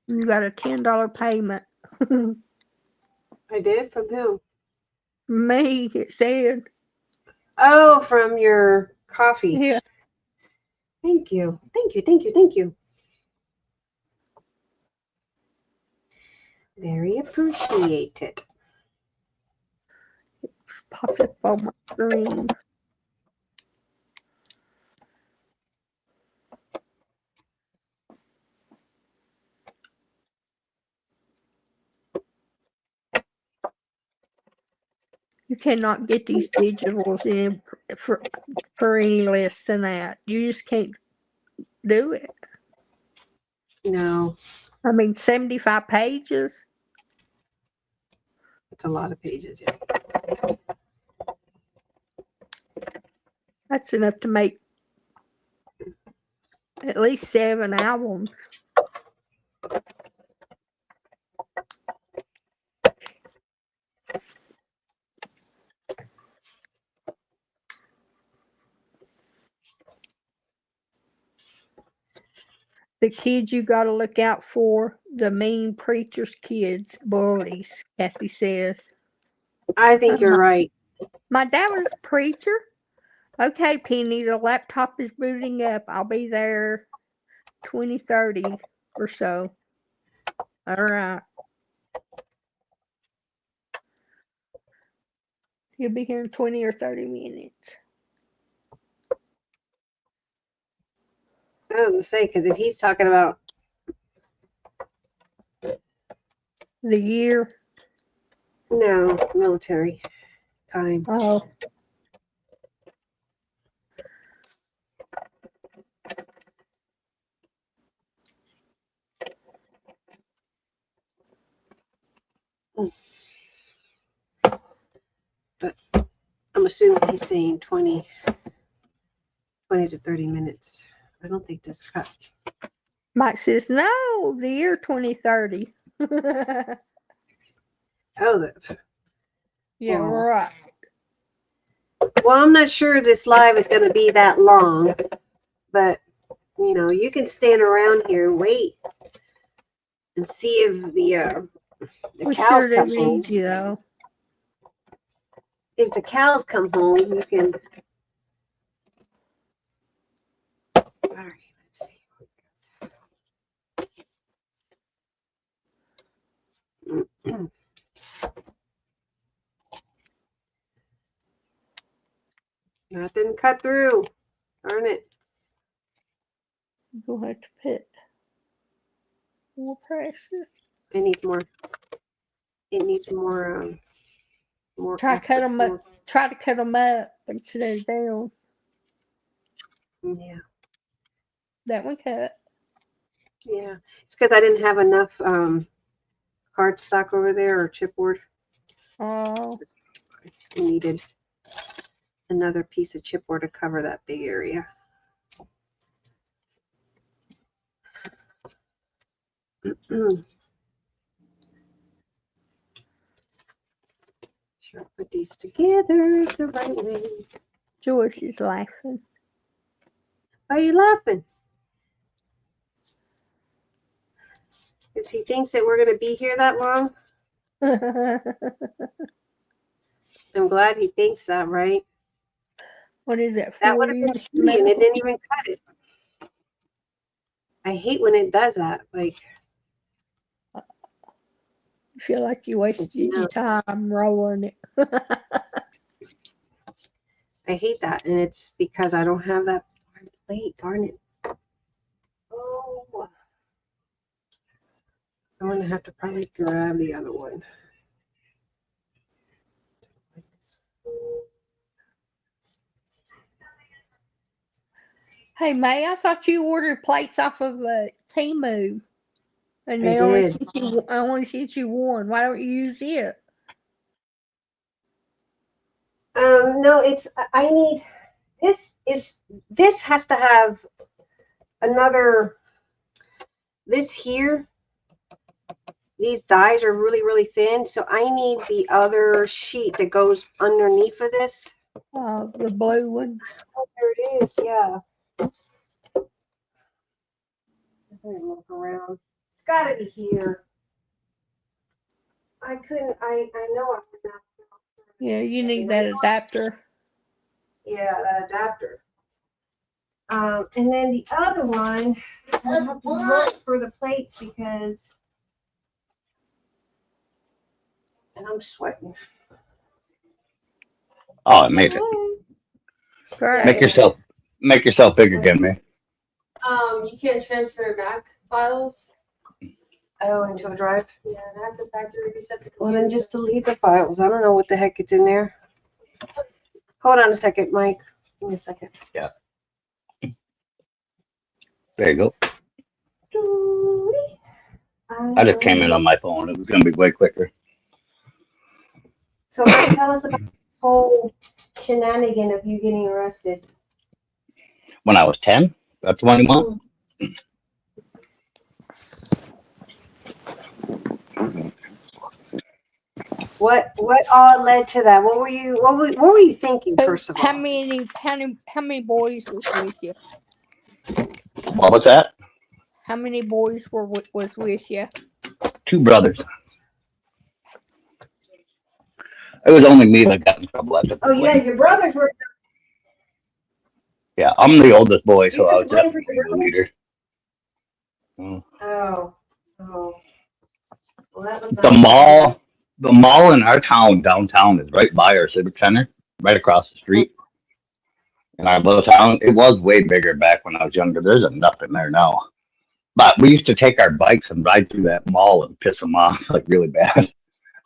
you got a $10 payment. I did? From who? Me, it said. Oh, from your coffee. Yeah. Thank you. Thank you. Thank you. Thank you. Very appreciated. Popped up on my screen. You cannot get these digitals in for any less than that. You just can't do it. No, I mean, 75 pages. it's a lot of pages. Yeah. That's enough to make at least 7 albums. The kids you got to look out for, the mean preacher's kids, bullies, Kathy says. I think you're right. My dad was a preacher. Okay, Penny, the laptop is booting up. I'll be there 20:30 or so. All right. He'll be here in 20 or 30 minutes. I was gonna say, because if he's talking about The year. no military time. Oh. But I'm assuming he's saying 20 to 30 minutes. I don't think this cut. Mike says, no, the year 2030. Oh, Yeah, Oh. right. Well, I'm not sure this live is going to be that long, but you know, you can stand around here and wait and see if the We cows sure do come home. need you, though. If the cows come home, you can. All right, let's see. Nothing cut through. Darn it. You're going to have to put more pressure. It needs more. It needs more. More. Try to cut effort, them up. Try to cut them up instead of down. Yeah. That one cut. Yeah. It's because I didn't have enough cardstock over there or chipboard. Oh. I needed another piece of chipboard to cover that big area. Sure, put these together the right way. Joyce is laughing. Why are you laughing? Because he thinks that we're going to be here that long? I'm glad he thinks that, right? What is it? That 4 would have been years? free and it didn't even cut it. I hate when it does that. Like, You feel like you wasted your time rolling it. I hate that. And it's because I don't have that plate. Darn it. Oh. I'm going to have to probably grab the other one. Hey, May, I thought you ordered plates off of Temu. And I they only did. sent you one. Why don't you use it? No, it's, I need, this has to have another this here, these dies are really, really thin. So I need the other sheet that goes underneath of this. The blue one. Oh, there it is. Yeah. Let me look around. It's got to be here. I couldn't. I know I could not. Yeah, you need that adapter. Yeah, that adapter. And then the other one, I have to look for the plates because, and I'm sweating. Oh, I made it. Great. Make yourself big again, man. You can't transfer Mac files. Oh, into a drive. Yeah, not the factory reset the Well, then just delete the files. I don't know what the heck it's in there. Hold on a second, Mike. Give me a second. Yeah. There you go. I just came in on my phone. It was going to be way quicker. So Mike, tell us about this whole shenanigan of you getting arrested. When I was 10, that's 21. What all led to that? What were you thinking first of all? How many boys was with you? What was that? How many boys was with you? 2 brothers. It was only me that got in trouble after the Oh yeah, blame. your brothers were. Yeah, I'm the oldest boy, so You I took was the blame for definitely your the brothers? leader. Mm. Oh. Well, that was The not mall, the mall in our town, downtown, is right by our civic center, right across the street. In our little town, it was way bigger back when I was younger. There's nothing there now. But we used to take our bikes and ride through that mall and piss them off like really bad.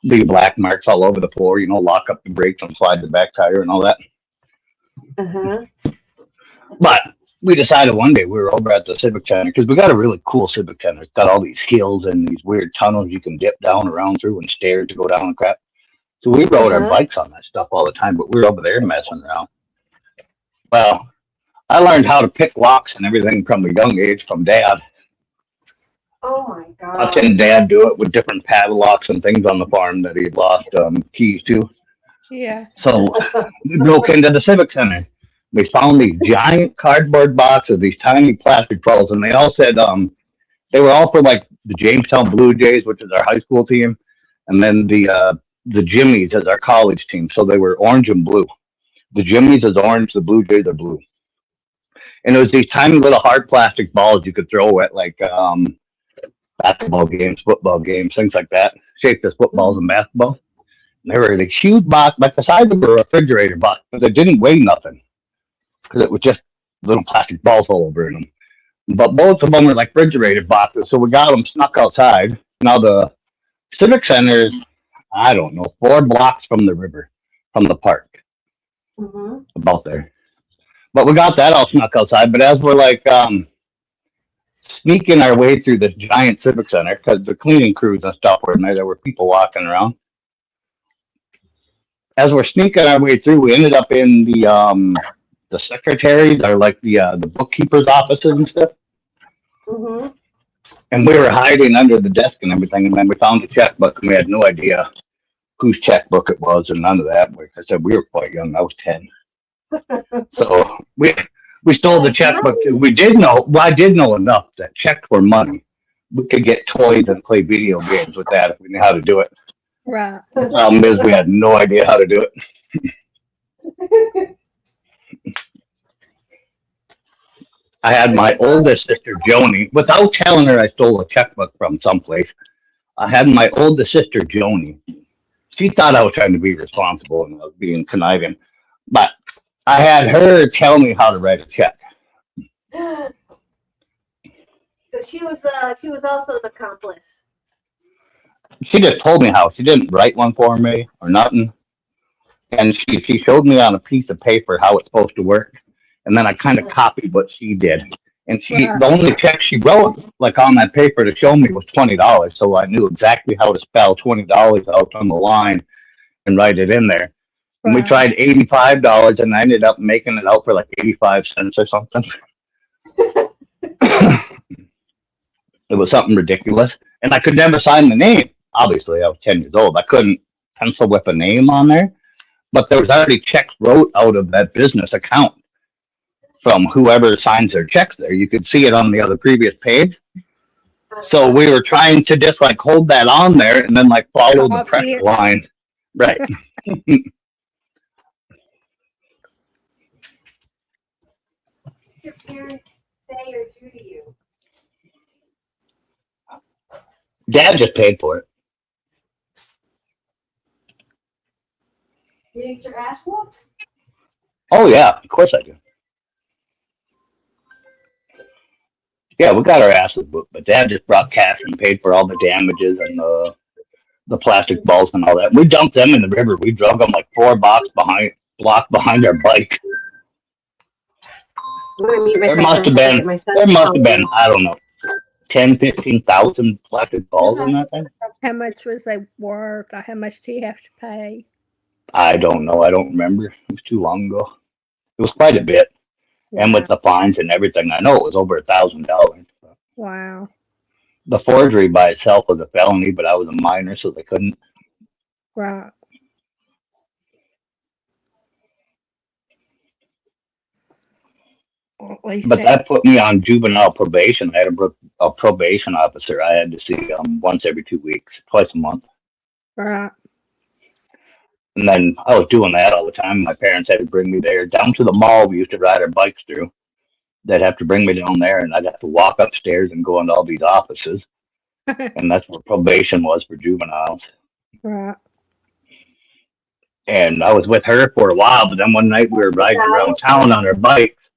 Big black marks all over the floor, lock up the brakes and slide the back tire and all that. Uh-huh. But we decided one day we were over at the Civic Center because we got a really cool Civic Center. It's got all these hills and these weird tunnels you can dip down around through and stairs to go down and crap. So we rode our bikes on that stuff all the time, but we were over there messing around. Well, I learned how to pick locks and everything from a young age from Dad. Oh my I've God. seen Dad do it with different padlocks and things on the farm that he lost keys to. Yeah. So we broke into the Civic Center. We found these giant cardboard boxes, these tiny plastic balls, and they all said they were all for like the Jamestown Blue Jays, which is our high school team, and then the Jimmies as our college team. So they were orange and blue. The Jimmies is orange, the Blue Jays are blue. And it was these tiny little hard plastic balls you could throw at like basketball games, football games, things like that, shaped as footballs and basketball. And they were the huge box, like the size of a refrigerator box, but they didn't weigh nothing because it was just little plastic balls all over in them. But both of them were like refrigerator boxes, so we got them snuck outside. Now the Civic Center is, I don't know, 4 blocks from the river, from the park, about there. But we got that all snuck outside. But as we're like sneaking our way through this giant Civic Center, because the cleaning crews and stuff were in there, there were people walking around. As we're sneaking our way through, we ended up in the secretaries or like the bookkeeper's offices and stuff. And we were hiding under the desk and everything, and then we found a checkbook, and we had no idea whose checkbook it was, and none of that. Like I said, we were quite young. I was 10. So we stole the checkbook. We did know. Well, I did know enough that checks were money. We could get toys and play video games with that if we knew how to do it. Right. The problem is we had no idea how to do it. I had my oldest sister, Joni, without telling her I stole a checkbook from someplace. I had my oldest sister, Joni. She thought I was trying to be responsible and I was being conniving. But I had her tell me how to write a check. So she was also an accomplice. She just told me how. She didn't write one for me or nothing. And she showed me on a piece of paper how it's supposed to work. And then I kind of copied what she did. And the only check she wrote, like on that paper to show me, was $20. So I knew exactly how to spell $20 out on the line and write it in there. And we tried $85, and I ended up making it out for like 85 cents or something. It was something ridiculous. And I could never sign the name. Obviously, I was 10 years old. I couldn't pencil whip a name on there. But there was already checks wrote out of that business account from whoever signs their checks there. You could see it on the other previous page. So we were trying to just like hold that on there and then like follow the Copy pressure it. line. Right. Your parents say or do to you? Dad just paid for it. You get your ass whooped? Oh yeah, of course I do. Yeah, we got our asses whooped, but Dad just brought cash and paid for all the damages and the plastic balls and all that. We dumped them in the river. We drug them like 4 blocks behind our bike. I'm gonna mute There myself. must have been, I don't know, 10, 15,000 plastic balls in that thing. How much was they worth? Or how much do you have to pay? I don't know. I don't remember. It was too long ago. It was quite a bit. And with the fines and everything, I know it was over $1,000. Wow. The forgery by itself was a felony, but I was a minor, so they couldn't. Right. Well, at least But that put me on juvenile probation. I had a probation officer I had to see once every 2 weeks, twice a month. right. And then I was doing that all the time. My parents had to bring me there down to the mall we used to ride our bikes through. They'd have to bring me down there, and I'd have to walk upstairs and go into all these offices. And that's where probation was for juveniles. Right. And I was with her for a while, but then one night we were riding around town on our bikes.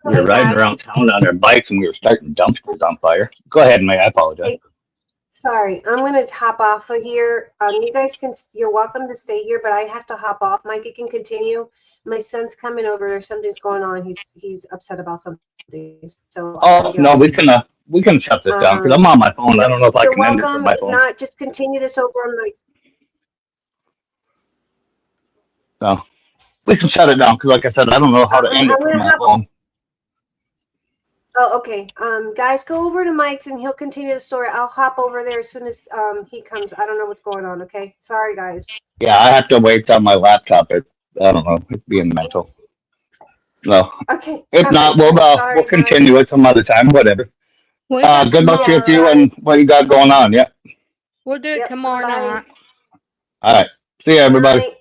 We were riding around town on our bikes, and we were starting dumpsters on fire. Go ahead, May. I apologize. Hey, sorry, I'm gonna hop off of here. You guys you're welcome to stay here, but I have to hop off. Mike, you can continue. My son's coming over. Something's going on. He's upset about something. So. Oh no, we can shut this down because I'm on my phone. I don't know if I You're can end it from welcome. my If phone. not, just continue this over on Mike's. So we can shut it down because, like I said, I don't know how to end it from my phone. Oh, okay. Guys, go over to Mike's and he'll continue the story. I'll hop over there as soon as he comes. I don't know what's going on. Okay, sorry, guys. Yeah, I have to wait on my laptop. I don't know. It's being mental. No. Okay. If not, we'll continue it some other time. Whatever. Good luck to you and what you got going on. Yeah. We'll do it tomorrow night. All right. See you, everybody. Night.